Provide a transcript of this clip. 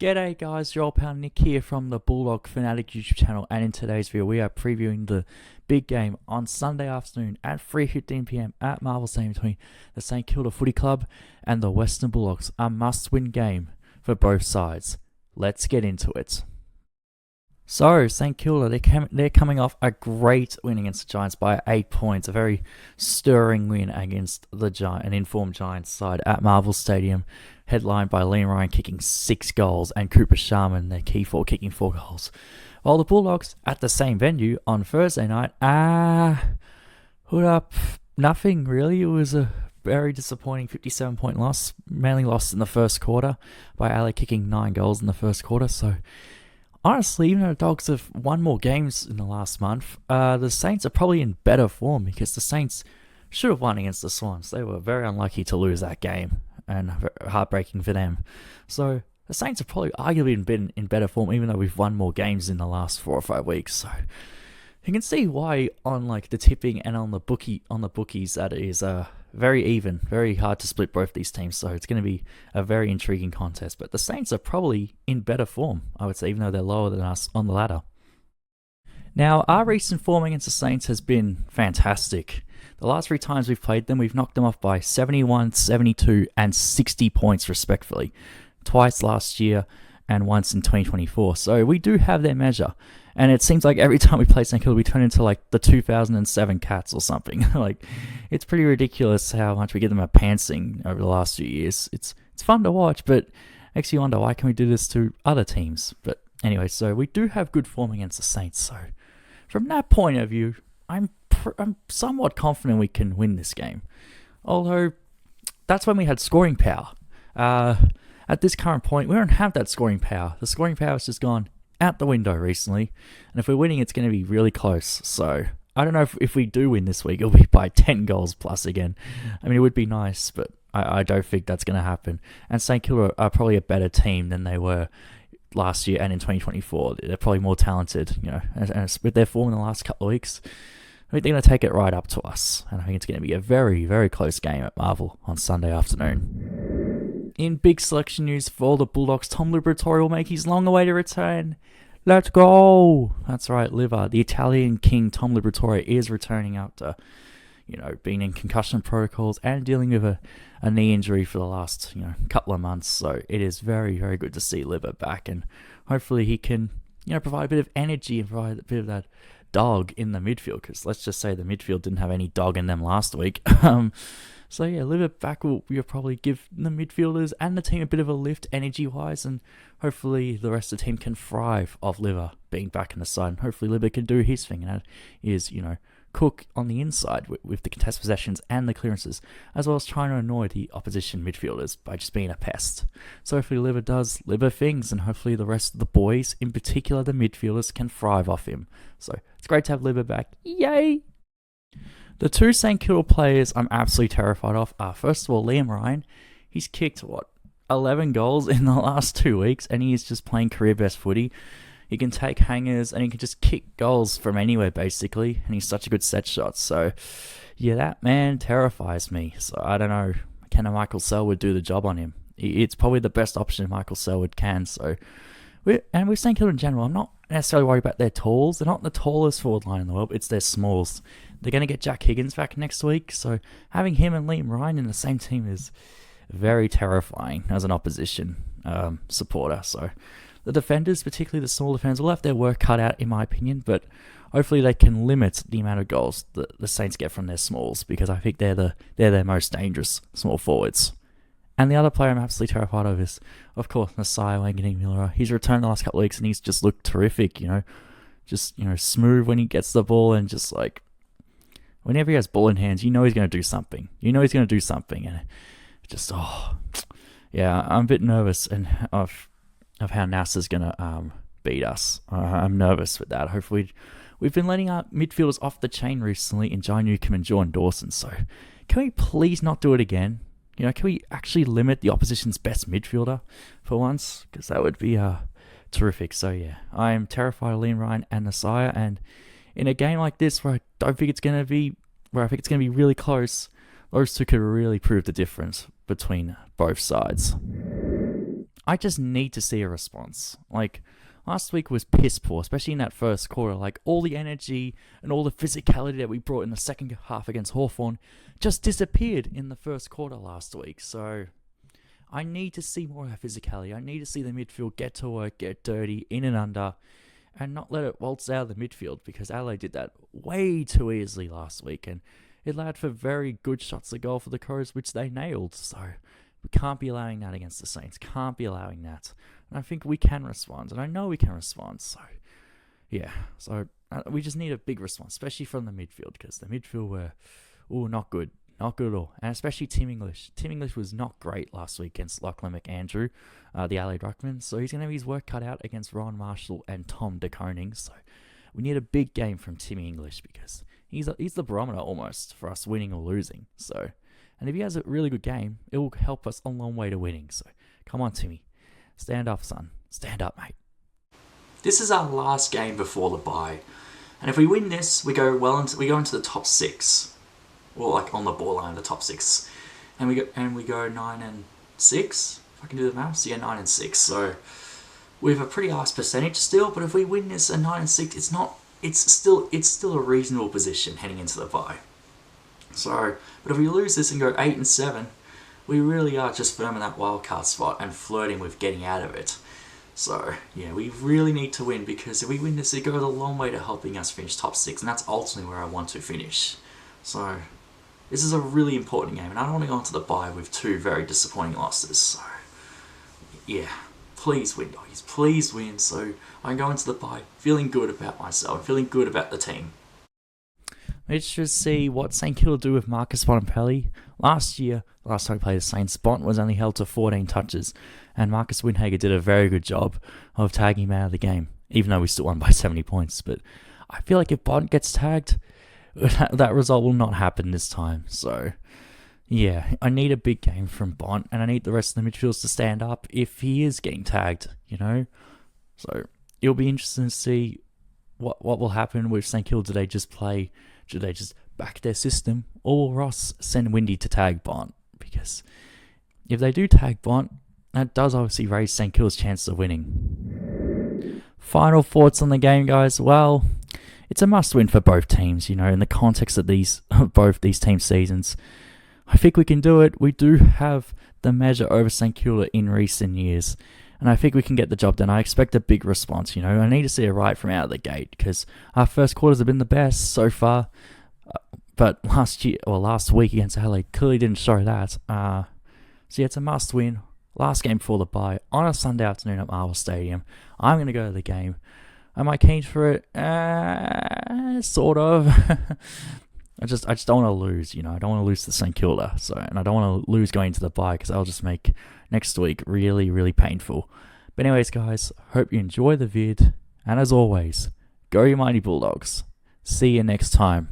G'day guys, your old pal Nick here from the Bulldog Fanatic YouTube channel, and in today's video we are previewing the big game on Sunday afternoon at 3:15 PM at Marvel Stadium between the St Kilda Footy Club and the Western Bulldogs. A must-win game for both sides. Let's get into it. So, St Kilda, they're coming off a great win against the Giants by 8 points. A very stirring win against an informed Giants side at Marvel Stadium, headlined by Liam Ryan kicking 6 goals and Cooper Sharman, their key forward, kicking 4 goals. While the Bulldogs, at the same venue on Thursday night, put up nothing really. It was a very disappointing 57-point loss, mainly lost in the first quarter by Ali kicking 9 goals in the first quarter. So, honestly, even though the Dogs have won more games in the last month, the Saints are probably in better form because the Saints should have won against the Swans. They were very unlucky to lose that game and heartbreaking for them. So the Saints have probably arguably been in better form even though we've won more games in the last 4 or 5 weeks. So you can see why on like the tipping and on the bookies that it is very even, very hard to split both these teams. So it's going to be a very intriguing contest. But the Saints are probably in better form, I would say, even though they're lower than us on the ladder. Now, our recent form against the Saints has been fantastic. The last 3 times we've played them, we've knocked them off by 71, 72, and 60 points respectively. Twice last year and once in 2024. So we do have their measure. And it seems like every time we play St Kilda, we turn into like the 2007 Cats or something. Like, it's pretty ridiculous how much we give them a pantsing over the last few years. It's fun to watch, but makes you wonder, why can we do this to other teams? But anyway, so we do have good form against the Saints. So from that point of view, I'm somewhat confident we can win this game. Although, that's when we had scoring power. At this current point, we don't have that scoring power. The scoring power has just gone out the window recently, and if we're winning, it's going to be really close. So I don't know if we do win this week, it'll be by 10 goals plus again. I mean, it would be nice, but I don't think that's going to happen. And St Kilda are probably a better team than they were last year and in 2024. They're probably more talented, and with their form in the last couple of weeks, I think they're going to take it right up to us. And I think it's going to be a very, very close game at Marvel on Sunday afternoon. In big selection news for the Bulldogs, Tom Liberatore will make his long-awaited return. Let's go! That's right, Liver. The Italian king, Tom Liberatore, is returning after, being in concussion protocols and dealing with a knee injury for the last, couple of months. So it is very, very good to see Liver back, and hopefully he can, provide a bit of energy and provide a bit of that dog in the midfield, because let's just say the midfield didn't have any dog in them last week. So yeah, Liver back will probably give the midfielders and the team a bit of a lift energy-wise, and hopefully the rest of the team can thrive off Liver being back in the side, and hopefully Liver can do his thing, and that is, cook on the inside with the contest possessions and the clearances, as well as trying to annoy the opposition midfielders by just being a pest. So hopefully Liver does Liver things, and hopefully the rest of the boys, in particular the midfielders, can thrive off him. So it's great to have Liver back. Yay! The 2 St Kilda players I'm absolutely terrified of are, first of all, Liam Ryan. He's kicked, 11 goals in the last 2 weeks, and he is just playing career best footy. He can take hangers, and he can just kick goals from anywhere, basically, and he's such a good set shot. So, yeah, that man terrifies me. So, I don't know, can a Michael Selwood do the job on him? It's probably the best option Michael Selwood can. So, with St Kilda in general, I'm not necessarily worried about their talls. They're not the tallest forward line in the world, it's their smalls. They're going to get Jack Higgins back next week, so having him and Liam Ryan in the same team is very terrifying as an opposition supporter. So the defenders, particularly the small defenders, will have their work cut out, in my opinion, but hopefully they can limit the amount of goals that the Saints get from their smalls, because I think they're their most dangerous small forwards. And the other player I'm absolutely terrified of is, of course, Messiah Wanganeen-Miller. He's returned the last couple of weeks and he's just looked terrific, just, smooth when he gets the ball, and just like, whenever he has ball in hands, he's going to do something. And just, yeah, I'm a bit nervous of how NASA's going to beat us. I'm nervous with that. Hopefully, we've been letting our midfielders off the chain recently in Jai Newcombe and Jordan Dawson. So can we please not do it again? Can we actually limit the opposition's best midfielder for once? Because that would be terrific. So yeah, I am terrified of Liam Ryan and Messiah, and in a game like this where I think it's going to be really close, those two could really prove the difference between both sides. I just need to see a response. Like, last week was piss poor, especially in that first quarter. Like, all the energy and all the physicality that we brought in the second half against Hawthorn just disappeared in the first quarter last week. So, I need to see more of that physicality. I need to see the midfield get to work, get dirty, in and under, and not let it waltz out of the midfield, because Adelaide did that way too easily last week, and it allowed for very good shots of goal for the Crows, which they nailed. So, we can't be allowing that against the Saints. Can't be allowing that. And I think we can respond. And I know we can respond. So, yeah. So, we just need a big response, especially from the midfield. Because the midfield were, not good. Not good at all. And especially Tim English. Tim English was not great last week against Lachlan McAndrew, the Adelaide Ruckman. So, he's going to have his work cut out against Ron Marshall and Tom De Koning. So, we need a big game from Timmy English, because he's the barometer almost for us winning or losing. So, and if he has a really good game, it will help us a long way to winning. So, come on, Timmy. Stand up, son. Stand up, mate. This is our last game before the bye. And if we win this, we go into the top 6. Or like on the borderline, the top 6. And we go 9-6. If I can do the maths. Yeah, 9-6. So, we have a pretty nice percentage still, but if we win this at 9-6, it's still a reasonable position heading into the bye. So, but if we lose this and go 8-7, we really are just firm in that wildcard spot and flirting with getting out of it. So, yeah, we really need to win, because if we win this, it goes a long way to helping us finish top 6, and that's ultimately where I want to finish. So, this is a really important game, and I don't want to go into the bye with 2 very disappointing losses. So, yeah, please win, doggies. Please win, so I can go into the bye feeling good about myself, feeling good about the team. Let's just see what St Kilda do with Marcus Bontempelli. Last time we played the Saints, Bont was only held to 14 touches, and Marcus Windhager did a very good job of tagging him out of the game, even though we still won by 70 points. But I feel like if Bont gets tagged, that result will not happen this time. So, yeah, I need a big game from Bont, and I need the rest of the midfielders to stand up if he is getting tagged, So, it'll be interesting to see what will happen with St Kilda. Do they just play? Should they just back their system, or will Ross send Windy to tag Bont? Because if they do tag Bont, that does obviously raise St Kilda's chances of winning. Final thoughts on the game, guys. Well, it's a must-win for both teams. In the context of both these team seasons, I think we can do it. We do have the measure over St Kilda in recent years, and I think we can get the job done. I expect a big response. I need to see it right from out of the gate, because our first quarters have been the best so far. But last week against Adelaide clearly didn't show that. So yeah, it's a must-win. Last game before the bye on a Sunday afternoon at Marvel Stadium. I'm going to go to the game. Am I keen for it? Sort of. I just don't want to lose. I don't want to lose to St Kilda. And I don't want to lose going to the bye, because that'll just make next week really, really painful. But anyways, guys, hope you enjoy the vid. And as always, go you mighty Bulldogs. See you next time.